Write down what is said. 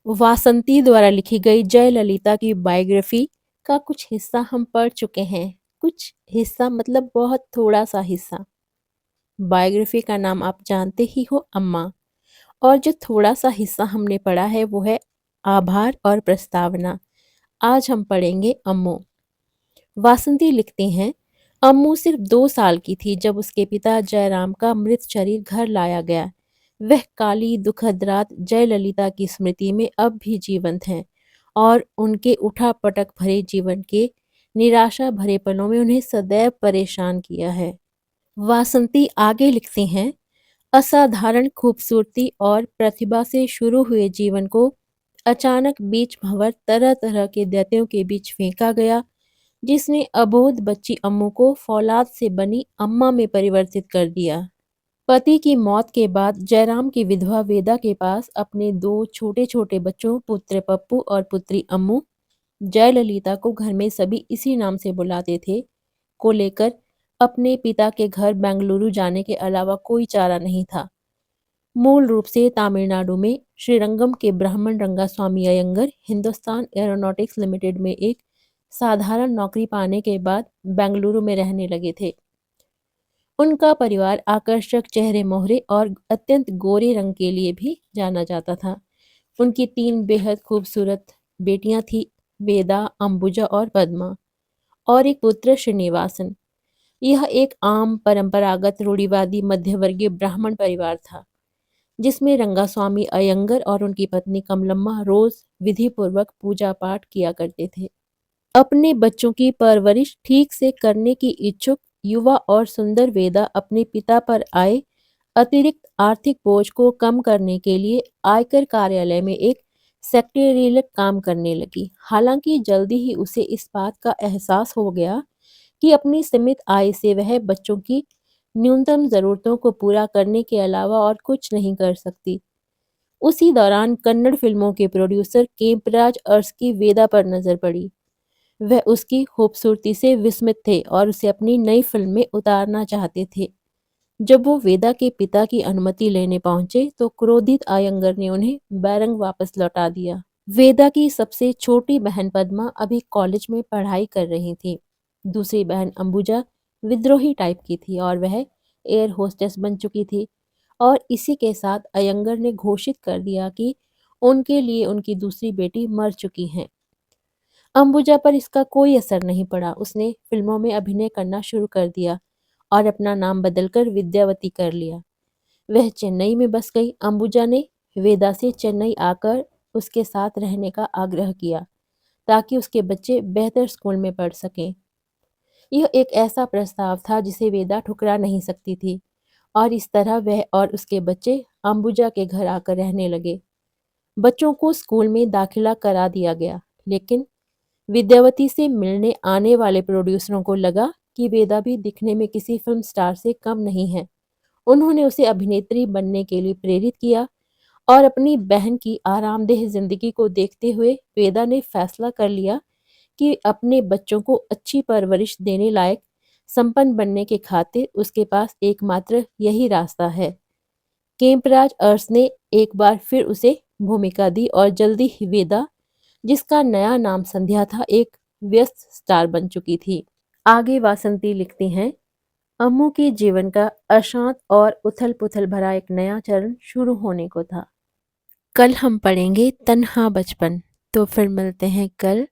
वासंती द्वारा लिखी गई जयललिता की बायोग्राफी का कुछ हिस्सा हम पढ़ चुके हैं। कुछ हिस्सा मतलब बहुत थोड़ा सा हिस्सा। बायोग्राफी का नाम आप जानते ही हो, अम्मा। और जो थोड़ा सा हिस्सा हमने पढ़ा है वो है आभार और प्रस्तावना। आज हम पढ़ेंगे अम्मू। वासंती लिखती हैं, अम्मू सिर्फ 2 साल की थी जब उसके पिता जयराम का मृत शरीर घर लाया गया। वह काली दुखद रात जयललिता की स्मृति में अब भी जीवंत है और उनके उठा पटक भरे जीवन के निराशा भरे पलों में उन्हें सदैव परेशान किया है। वासंती आगे लिखती हैं, असाधारण खूबसूरती और प्रतिभा से शुरू हुए जीवन को अचानक बीच भंवर तरह तरह के दैत्यों के बीच फेंका गया, जिसने अबोध बच्ची अम्मू को फौलाद से बनी अम्मा में परिवर्तित कर दिया। पति की मौत के बाद जयराम की विधवा वेदा के पास अपने 2 छोटे छोटे बच्चों पुत्र पप्पू और पुत्री अम्मू, जयललिता को घर में सभी इसी नाम से बुलाते थे, को लेकर अपने पिता के घर बेंगलुरु जाने के अलावा कोई चारा नहीं था। मूल रूप से तमिलनाडु में श्रीरंगम के ब्राह्मण रंगास्वामी अयंगर हिंदुस्तान एरोनॉटिक्स लिमिटेड में एक साधारण नौकरी पाने के बाद बेंगलुरु में रहने लगे थे। उनका परिवार आकर्षक चेहरे मोहरे और अत्यंत गोरे रंग के लिए भी जाना जाता था। उनकी 3 बेहद खूबसूरत बेटियां थीं, वेदा, अंबुजा और पद्मा, और एक पुत्र श्रीनिवासन। यह एक आम परंपरागत रूढ़िवादी मध्यवर्गीय ब्राह्मण परिवार था, जिसमें रंगास्वामी अयंगर और उनकी पत्नी कमलम्मा रोज विधिपूर्वक पूजा पाठ किया करते थे। अपने बच्चों की परवरिश ठीक से करने की इच्छुक युवा और सुंदर वेदा अपने पिता पर आए अतिरिक्त आर्थिक बोझ को कम करने के लिए आयकर कार्यालय में एक सेक्रेटरियल काम करने लगी। हालांकि जल्दी ही उसे इस बात का एहसास हो गया कि अपनी सीमित आय से वह बच्चों की न्यूनतम जरूरतों को पूरा करने के अलावा और कुछ नहीं कर सकती। उसी दौरान कन्नड़ फिल्मों के प्रोड्यूसर केम्पराज अर्स की वेदा पर नजर पड़ी। वह उसकी खूबसूरती से विस्मित थे और उसे अपनी नई फिल्म में उतारना चाहते थे। जब वो वेदा के पिता की अनुमति लेने पहुंचे तो क्रोधित आयंगर ने उन्हें बैरंग वापस लौटा दिया। वेदा की सबसे छोटी बहन पद्मा अभी कॉलेज में पढ़ाई कर रही थी। दूसरी बहन अंबुजा विद्रोही टाइप की थी और वह एयर होस्टेस बन चुकी थी। और इसी के साथ अयंगर ने घोषित कर दिया कि उनके लिए उनकी दूसरी बेटी मर चुकी है। अंबुजा पर इसका कोई असर नहीं पड़ा। उसने फिल्मों में अभिनय करना शुरू कर दिया और अपना नाम बदलकर विद्यावती कर लिया। वह चेन्नई में बस गई। अंबुजा ने वेदा से चेन्नई आकर उसके साथ रहने का आग्रह किया ताकि उसके बच्चे बेहतर स्कूल में पढ़ सकें। यह एक ऐसा प्रस्ताव था जिसे वेदा ठुकरा नहीं सकती थी और इस तरह वह और उसके बच्चे अंबुजा के घर आकर रहने लगे। बच्चों को स्कूल में दाखिला करा दिया गया, लेकिन विद्यावती से मिलने आने वाले प्रोड्यूसरों को लगा कि वेदा भी दिखने में किसी फिल्म स्टार से कम नहीं है। उन्होंने उसे अभिनेत्री बनने के लिए प्रेरित किया और अपनी बहन की आरामदेह जिंदगी को देखते हुए वेदा ने फैसला कर लिया कि अपने बच्चों को अच्छी परवरिश देने लायक संपन्न बनने के खातिर उसके पास एकमात्र यही रास्ता है। केम्पराज अर्स ने एक बार फिर उसे भूमिका दी और जल्दी ही वेदा, जिसका नया नाम संध्या था, एक व्यस्त स्टार बन चुकी थी। आगे वासंती लिखती हैं, अम्मू के जीवन का अशांत और उथल पुथल भरा एक नया चरण शुरू होने को था। कल हम पढ़ेंगे तन्हा बचपन। तो फिर मिलते हैं कल।